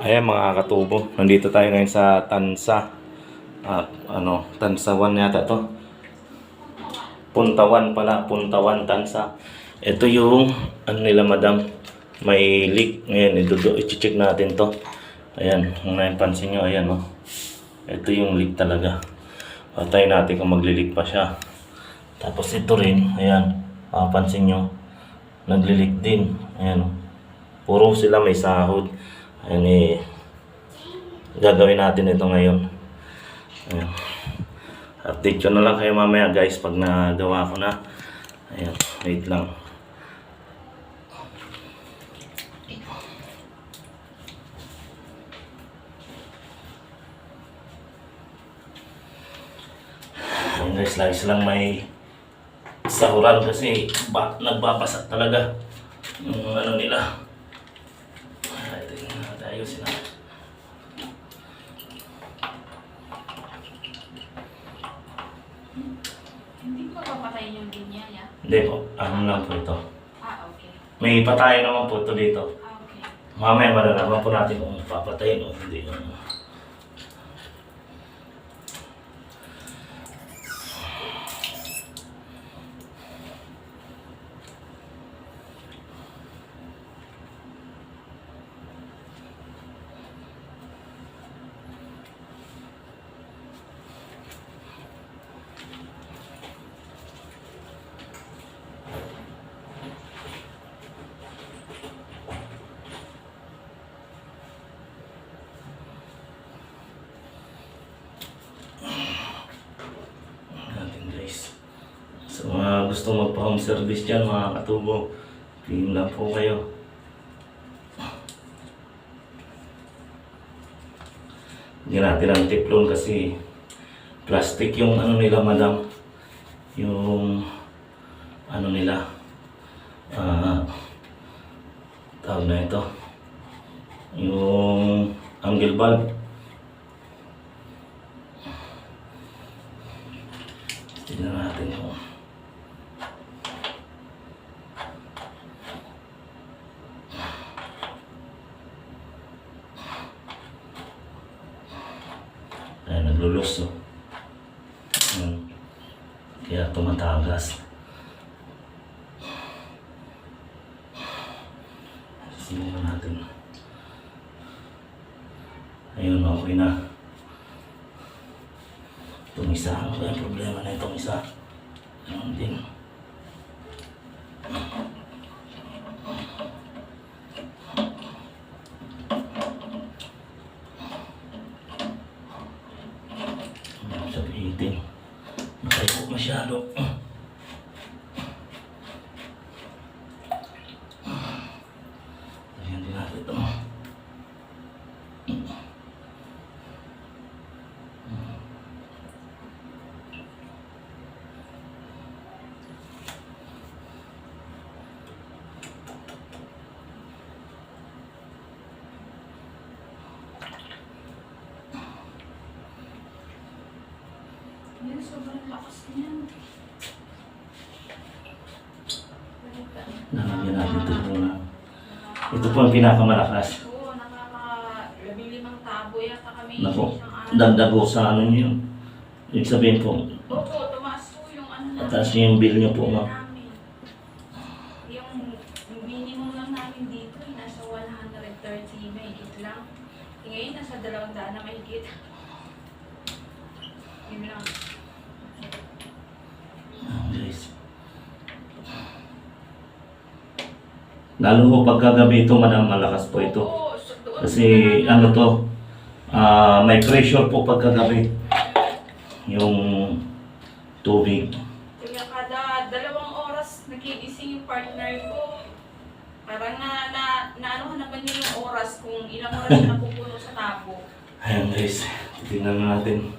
Ayan mga katubo, nandito tayo ngayon sa Tansa. Tansawan yata to. Puntawan pala, Puntawan Tansa. Ito yung ano nila madam, may leak. Ngayon, i-check natin to. Ayan, kung napansin nyo, ayan oh. Ito yung leak talaga. Patayin natin kung magli-leak pa siya. Tapos ito rin, ayan, pansin nyo, nagli-leak din. Ayan oh. Puro sila may sahod. Ayan eh, gagawin natin ito ngayon. Ayan. Update ko na lang kayo mamaya guys pag nagawa ko na. Ayan, wait lang. Ayan guys, lagi silang may sahuran kasi nagbabasak talaga yung ano nila. Ayusin na. Hindi ko papatayin yung linya niya? Hindi po, ano lang po ito. Okay. May patayin naman po ito dito. Okay. Mamaya malalaman po natin kung papatayin o hindi. So mga gusto magpa-home service dyan mga katubo, PM lang po kayo. Hindi natin ang tiplon kasi plastic yung ano nila madam. Yung ano nila, tawag na ito, yung angle bulb. Tignan natin kung ayan, naglulus oh. Kaya tumatagas. Simulan natin. Ayun, okay na. Itong isa, ano ba yung problema na itong isa? Ayun din. Sabihin, nakaipo masyado. Ayan din natin ito. Yan, sobrang lakas niyan. Nalagyan natin ito muna. Ito po ang pinakamalakas. Oo, nakaka-15 tabo yata kami. Naku, dagdag ko sa ano nyo. Ibig sabihin po, Oo, tumaas po yung ano namin. mataas nyo yung bill nyo po ma'am. Yung minimum lang namin dito, nasa 130 mahigit lang. Ngayon, nasa 200 na mahigit. Yun lang. Guys. Lalo po pagkagabi ito, madam, malakas po ito. Oo, Kasi ano to, may pressure po pagkagabi. Yung tubig. Kaya kada 2 oras nagigising yung partner ko. Parang ano naman niya yung oras kung ilang oras na napupuno sa tabo. Ayan guys, tingnan natin.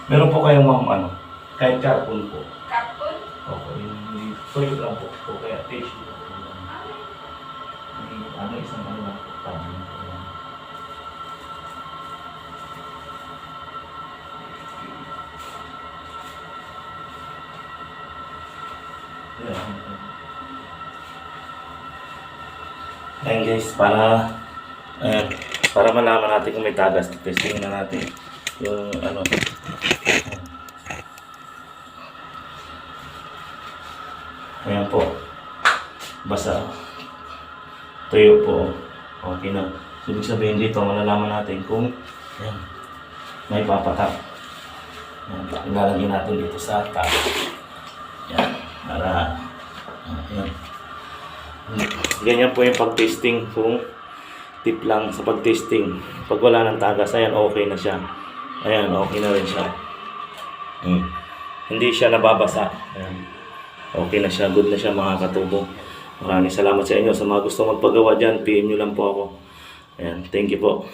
Meron po kayong ano, kahit carbon po. Carbon? Opo, yung tuyo lang po. O kaya tissue. Ano, isang ano lang. Ayan guys, ayan, para malaman natin kung may tagas, testing na natin yung ano. Ayan po, basa, tuyo po, okay na. So, ibig sabihin dito, malalaman natin kung ayan, may papatak. Ayan, ilalagay natin dito sa top. Ayan, para ayan. Ganyan po yung pag-testing, kung tip lang sa pag-testing. Pag wala ng tagas, ayan, okay na siya. Ayan, okay na rin siya. Hindi siya nababasa. Ayan. Okay na siya, good na siya mga katubo. Maraming salamat sa inyo. Sa mga gusto magpagawa dyan, PM nyo lang po ako. Ayan, thank you po.